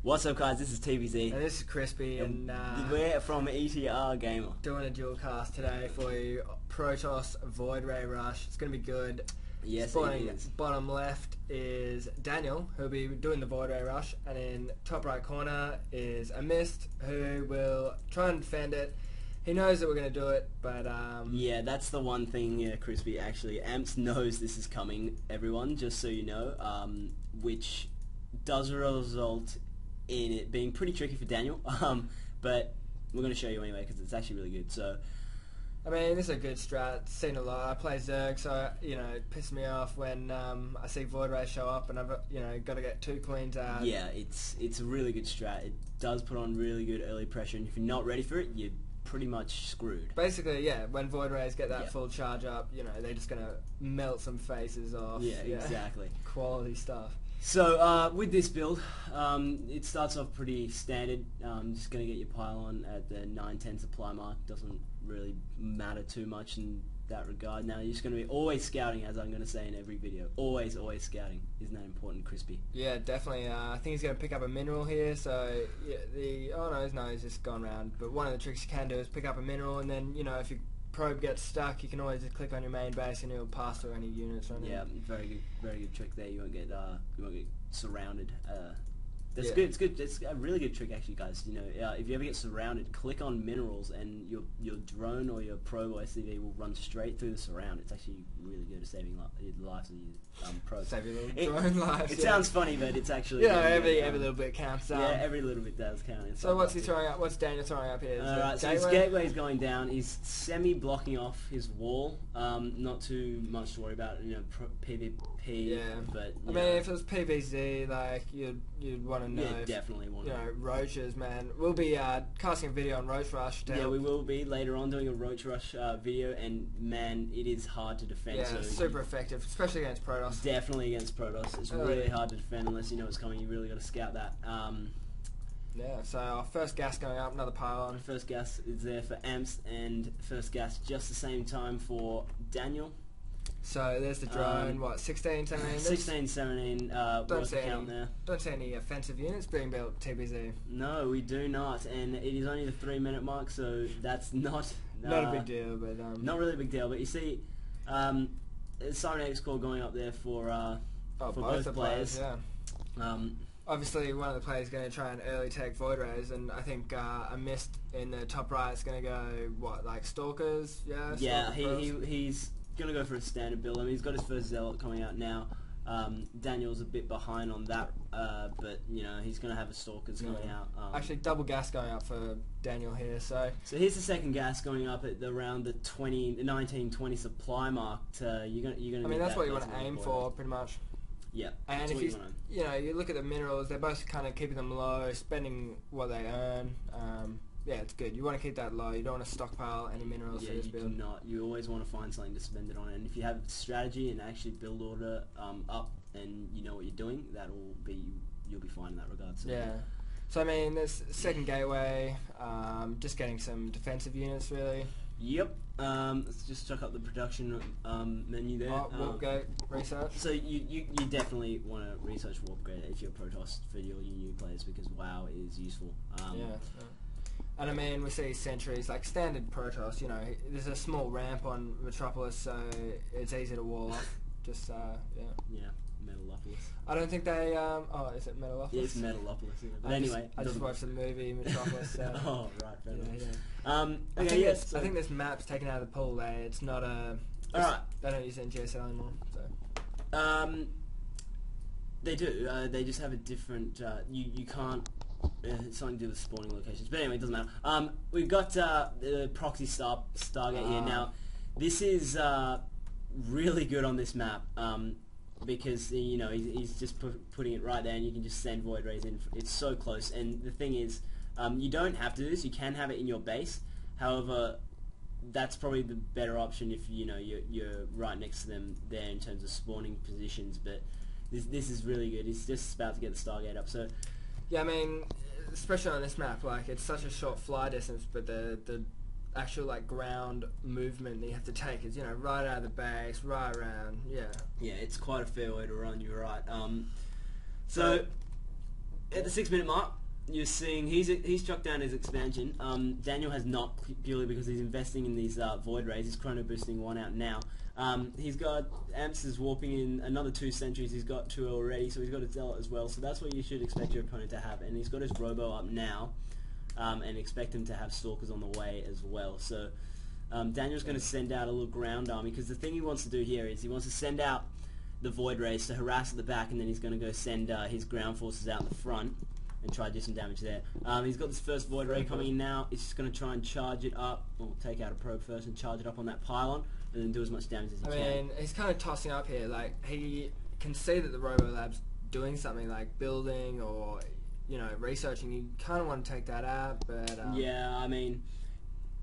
What's up, guys? This is TVZ. And this is Crispy, and we're from ETR Gamer. Doing a dual cast today for you. Protoss Void Ray Rush. It's going to be good. Yes, Spawning it is. bottom left is Daniel, who'll be doing the Void Ray Rush, and in top right corner is a Mist, who will try and defend it. He knows that we're going to do it, but yeah, that's the one thing, Crispy. Actually, Amps knows this is coming. Everyone, just so you know, which does result in it being pretty tricky for Daniel. But we're going to show you anyway because it's actually really good. So, I mean, this is a good strat. Seen a lot. I play Zerg, so it pisses me off when I see Void Ray show up and I've got to get 2 queens out. Yeah, it's a really good strat. It does put on really good early pressure, and if you're not ready for it, you're pretty much screwed. Basically, yeah, when Void Rays get that full charge up, they're just going to melt some faces off. Yeah, exactly. Quality stuff. So with this build, it starts off pretty standard. Just going to get your pylon at the 9-10 supply mark. Doesn't really matter too much in that regard. Now you're just going to be always scouting, as I'm going to say in every video. Always scouting. Isn't that important, Crispy? Yeah, definitely. I think he's going to pick up a mineral here. So yeah, he's just gone round. But one of the tricks you can do is pick up a mineral, and then if your probe gets stuck, you can always just click on your main base and it'll pass through any units. Yeah, very good trick there. You won't get surrounded. That's good. It's good. It's a really good trick, actually, guys. If you ever get surrounded, click on minerals, and your drone or your probe or SCV will run straight through the surround. It's actually really good at saving the lives of your probe. Save your little drone lives. It sounds funny, but it's actually every little bit counts. Yeah, every little bit does count. So what's he throwing up? What's Daniel throwing up here? Alright, so his gateway's going down. He's semi-blocking off his wall. Not too much to worry about. PvP. Yeah, but I mean, if it was PvZ, like you'd want to know. Yeah, definitely want to know. Roaches, man. We'll be casting a video on Roach Rush. Yeah, we will be later on doing a Roach Rush video, and man, it is hard to defend. Yeah, so super effective, especially against Protoss. Definitely against Protoss. It's really hard to defend unless you know what's coming. You really got to scout that. Yeah, so our first gas going up, another pylon. First gas is there for Amps, and first gas just the same time for Daniel. So there's the drone, 16, 17? 16, 17, what's the count there? Don't see any offensive units being built, TBZ. No, we do not, and it is only the 3-minute mark, so that's not a big deal, but not really a big deal, but you see, Siren X Core going up there for both players. Yeah. Obviously, one of the players is going to try and early take Void Rays, and I think a Mist in the top right is going to go, like Stalkers? Yeah, yeah, he's going to go for a standard build. I mean, he's got his first Zealot coming out now. Daniel's a bit behind on that, but he's going to have a Stalkers coming out. Actually, double gas going up for Daniel here. So here's the second gas going up at around the 19-20 supply mark. You're going to. I mean, that's what you want to aim for, pretty much. Yeah. And if you look at the minerals, they're both kind of keeping them low, spending what they earn. Yeah, it's good. You want to keep that low. You don't want to stockpile any minerals for this build. You do not. You always want to find something to spend it on. And if you have strategy and actually build order up, and you know what you're doing, you'll be fine in that regard. So. Yeah. So I mean, this second gateway, just getting some defensive units really. Yep. Let's just check up the production menu there. Warp Gate research. So you definitely want to research Warp Gate if you're Protoss for your new players, because WoW is useful. Yeah. And I mean, we see sentries, like standard Protoss, there's a small ramp on Metropolis, so it's easy to wall off. Just, yeah. Yeah, Metalopolis. I don't think they, is it Metalopolis? Yeah, it's Metalopolis. Yeah. But anyway. I just watched the movie Metropolis, so. Oh, right, fair enough. Okay, I think this map's taken out of the pool there. It's not a... Alright. They don't use NGSL anymore, so. They do. They just have a different, you can't... It's something to do with spawning locations, but anyway, it doesn't matter. We've got the proxy Stargate here now. This is really good on this map because he's just putting it right there, and you can just send Void Rays in. It's so close, and the thing is, you don't have to do this. You can have it in your base. However, that's probably the better option if you're right next to them there in terms of spawning positions. But this is really good. He's just about to get the Stargate up, so. Yeah, I mean, especially on this map, like, it's such a short fly distance, but the actual, like, ground movement that you have to take is, right out of the base, right around, yeah. Yeah, it's quite a fair way to run, you're right. So At the 6 minute mark, you're seeing he's chucked down his expansion. Daniel has not, purely because he's investing in these void rays. He's chrono boosting one out now. He's got Amps is warping in another 2 sentries. He's got 2 already, so he's got a zealot as well. So that's what you should expect your opponent to have. And he's got his robo up now, and expect him to have stalkers on the way as well. So Daniel's going to send out a little ground army, because the thing he wants to do here is he wants to send out the void rays to harass at the back, and then he's going to go send his ground forces out in the front and try to do some damage there. He's got this first void ray coming in now. He's just going to try and charge it up, or take out a probe first and charge it up on that pylon, and then do as much damage as he can. I mean, he's kind of tossing up here. Like, he can see that the Robo Lab's doing something, like building or, you know, researching. You kind of want to take that out, but... yeah, I mean...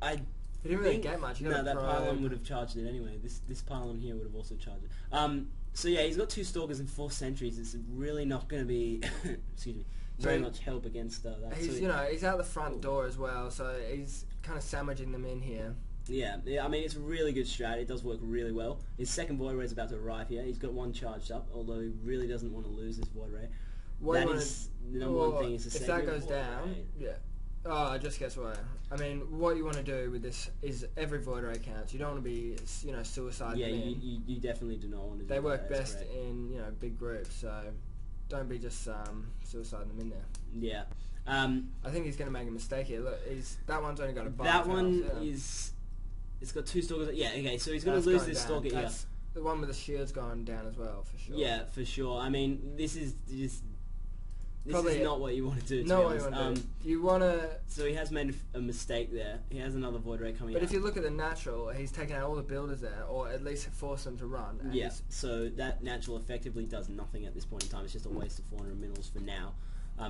He didn't really get much. No, that pylon would have charged it anyway. This pylon here would have also charged it. So yeah, he's got 2 stalkers and 4 sentries. It's really not going to be... excuse me. Very much help against that. He's, you know, he's out the front door as well, so he's kind of sandwiching them in here. Yeah, I mean, it's a really good strat. It does work really well. His second void ray is about to arrive here. He's got 1 charged up, although he really doesn't want to lose this void ray. What that is the number one thing is to if that goes down, yeah. Oh, just guess what? I mean, what you want to do with this is every void ray counts. You don't want to be, you know, suiciding them. Yeah, you definitely do not want to do that. They work best in, you know, big groups, so... Don't be just suiciding them in there. Yeah. I think he's going to make a mistake here. Look, that one's only got a bar. That one is... It's got 2 stalkers. Yeah, okay, so he's going to lose this stalker here. The one with the shield's gone down as well, for sure. Yeah, for sure. I mean, this is just... This Probably is not what you want to do, Not what you want to do. You want to... So he has made a mistake there. He has another void ray coming out. But if you look at the natural, he's taken out all the builders there, or at least forced them to run. Yeah, so that natural effectively does nothing at this point in time. It's just a waste of 400 minerals for now.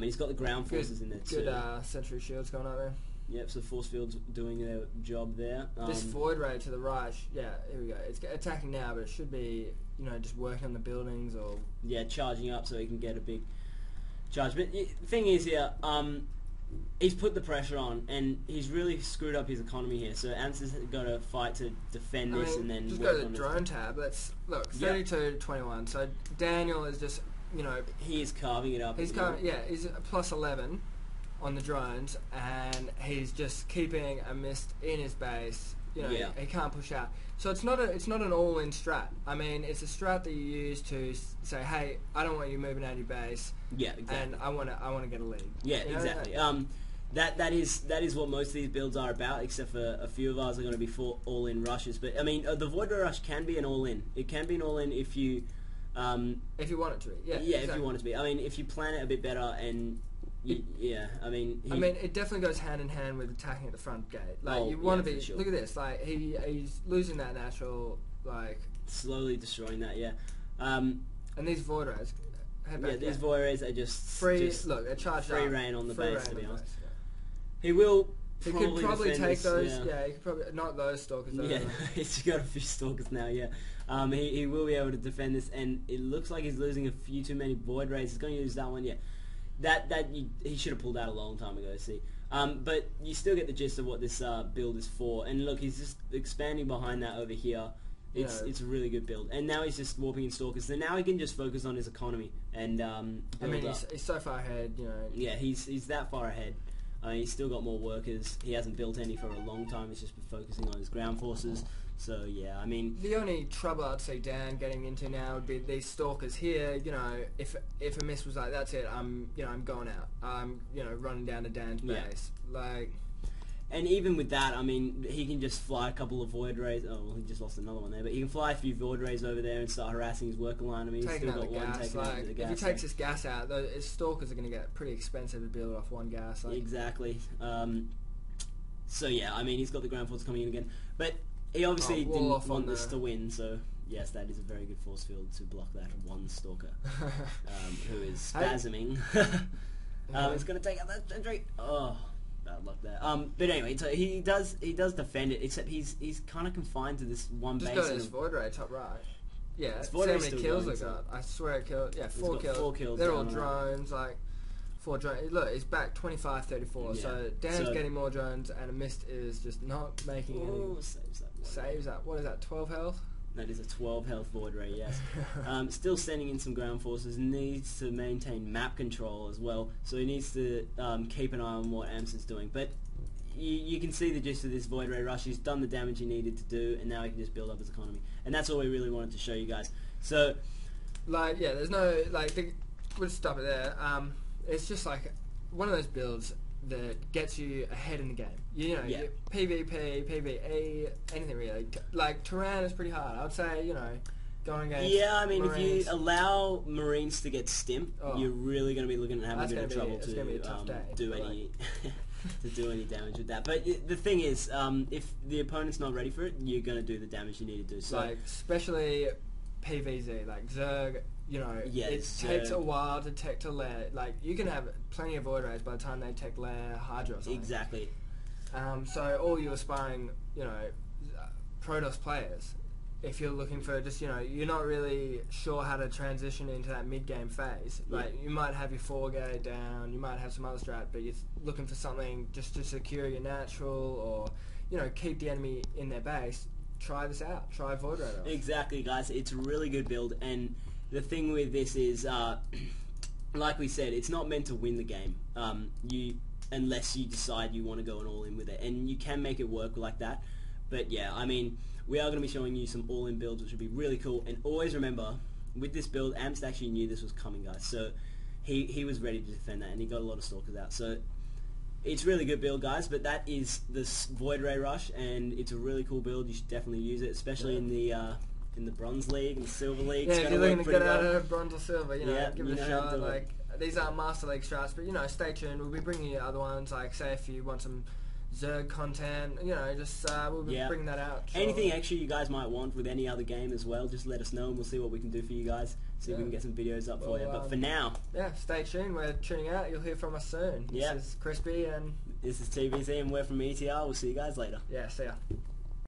He's got the ground forces in there too. Good sentry shields going up there. Yep, so force fields doing their job there. This void ray to the right, yeah, here we go. It's attacking now, but it should be, you know, just working on the buildings or... Yeah, charging up so he can get a big... charge. But the thing is here, he's put the pressure on, and he's really screwed up his economy here. So Ants has got to fight to defend this, and then just work go to on the drone tab. Let's look 32-21. So Daniel is just, you know, he is carving it up. He's carving, yeah, he's plus 11 on the drones, and he's just keeping a mist in his base. You know, he can't push out. So it's not an all-in strat. I mean, it's a strat that you use to say, hey, I don't want you moving out of your base. Yeah, exactly. And I want to get a lead. Yeah, exactly. That is what most of these builds are about, except for a few of ours are going to be full all-in rushes. But I mean, the Void Ray Rush can be an all-in. It can be an all-in if you want it to be. Yeah. Yeah, exactly. If you want it to be. I mean, if you plan it a bit better and. I mean, it definitely goes hand in hand with attacking at the front gate. Like you want to be. Sure. Look at this. Like he's losing that natural. Like slowly destroying that. Yeah. And these void rays. These void rays are just free. Look, they're charged free up. reign on the base. To be honest, yeah. he will. He could probably take those. Yeah, he could probably not those stalkers. Yeah, he's got a few stalkers now. Yeah. He will be able to defend this, and it looks like he's losing a few too many void rays. He's going to use that one. Yeah. He should have pulled out a long time ago, see. But you still get the gist of what this build is for. And look, he's just expanding behind that over here. It's a really good build. And now he's just warping in stalkers. So now he can just focus on his economy and build up. He's so far ahead, you know. Yeah, he's that far ahead. He's still got more workers. He hasn't built any for a long time. He's just been focusing on his ground forces. So yeah, I mean, the only trouble I'd see Dan getting into now would be these stalkers here. You know, if a miss was like, that's it, I'm going out. I'm running down to Dan's base. Like, and even with that, I mean, he can just fly a couple of void rays. Oh, well, he just lost another one there, but he can fly a few void rays over there and start harassing his worker line. I mean, he's still got one taking out the gas. If he takes his gas out, his stalkers are going to get pretty expensive to build off one gas. Like. Exactly. So yeah, I mean, he's got the ground force coming in again, but. He obviously didn't want this to win, so yes, that is a very good force field to block that one stalker who is spasming. It's going to take out that sentry. Oh, bad luck there. But anyway, so he does defend it, except he's kind of confined to this one base. Just go to this void ray top right. Yeah, see how many kills it got. I swear it killed. Yeah, 4 kills. 4 kills. They're all drones, like. 4 drones. Look, he's back 25-34. Yeah. So Dan's getting more drones, and a mist is just not making any. Saves that. Saves that. What is that? 12 health. That is a 12 health Void Ray, yes. Still sending in some ground forces, needs to maintain map control as well, so he needs to keep an eye on what Amps is doing. But you can see the gist of this Void Ray rush. He's done the damage he needed to do, and now he can just build up his economy. And that's all we really wanted to show you guys. So, like, yeah, there's no, like, we'll stop it there. It's just like one of those builds that gets you ahead in the game. You know, PvP, PvE, anything really. Like, Terran is pretty hard. I would say, you know, going against yeah, I mean, Marines, if you allow Marines to get stimped, you're really going to be looking at having a bit of trouble to do any damage with that. But the thing is, if the opponent's not ready for it, you're going to do the damage you need to do. So, like, especially PvZ, like Zerg, you know, it takes a while to tech to lair. Like, you can have plenty of Void Rays by the time they tech lair Hydra or something. Exactly. So all you aspiring, you know, Protoss players, if you're looking for just, you know, you're not really sure how to transition into that mid-game phase. Like, you might have your 4-gate down, you might have some other strat, but you're looking for something just to secure your natural or, you know, keep the enemy in their base. Try this out. Try Void Ray. Exactly, guys. It's a really good build, and the thing with this is, like we said, it's not meant to win the game. Unless you decide you want to go all in with it, and you can make it work like that. But yeah, I mean, we are going to be showing you some all-in builds, which would be really cool. And always remember, with this build, Amps actually knew this was coming, guys. So he was ready to defend that, and he got a lot of Stalkers out. So it's really good build, guys. But that is this Void Ray Rush, and it's a really cool build. You should definitely use it, especially in the Bronze League and Silver League. Yeah, if you're looking to get out of Bronze or Silver, you know, give it a shot. Like, these aren't Master League strats, but, you know, stay tuned. We'll be bringing you other ones. Like, say if you want some Zerg content, you know, just we'll be bringing that out. Anything extra you guys might want with any other game as well, just let us know, and we'll see what we can do for you guys. See if we can get some videos up for you. But for now, stay tuned. We're tuning out. You'll hear from us soon. This is Crispy, and this is TVZ, and we're from ETR. We'll see you guys later. Yeah, see ya.